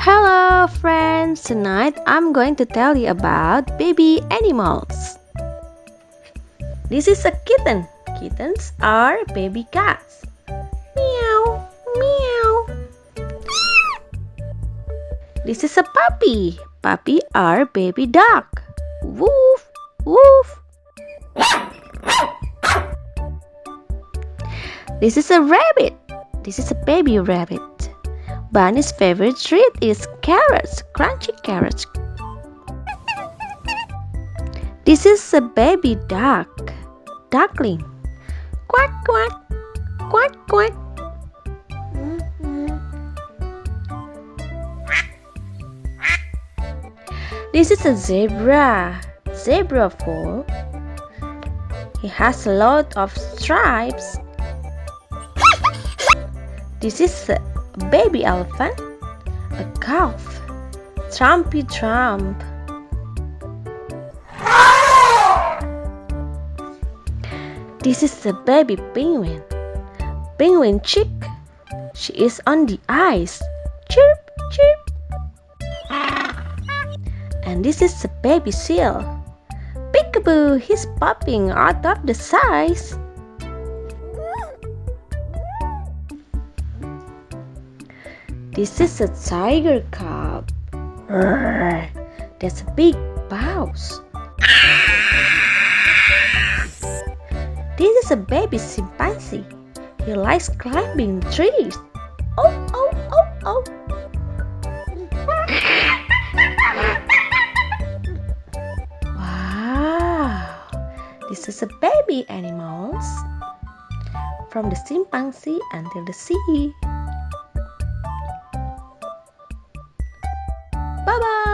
Hello friends, tonight I'm going to tell you about baby animals. This is a kitten. Kittens are baby cats. Meow, meow. This is a puppy. Puppy are baby dog. Woof, woof. This is a rabbit. This is a baby rabbit. Bunny's favorite treat is carrots, crunchy carrots. This is a baby duck, duckling. Quack, quack, quack, quack. This is a zebra foal. He has a lot of stripes. This is a baby elephant, a calf, Trumpy Trump. This is a baby penguin, penguin chick. She is on the ice, chirp, chirp. And this is a baby seal, peekaboo, he's popping out of the size. This is a tiger cub. That's a big mouse. This is a baby chimpanzee. He likes climbing trees. Oh, oh, oh, oh. Wow. This is a baby animals. From the chimpanzee until the sea. Bye-bye.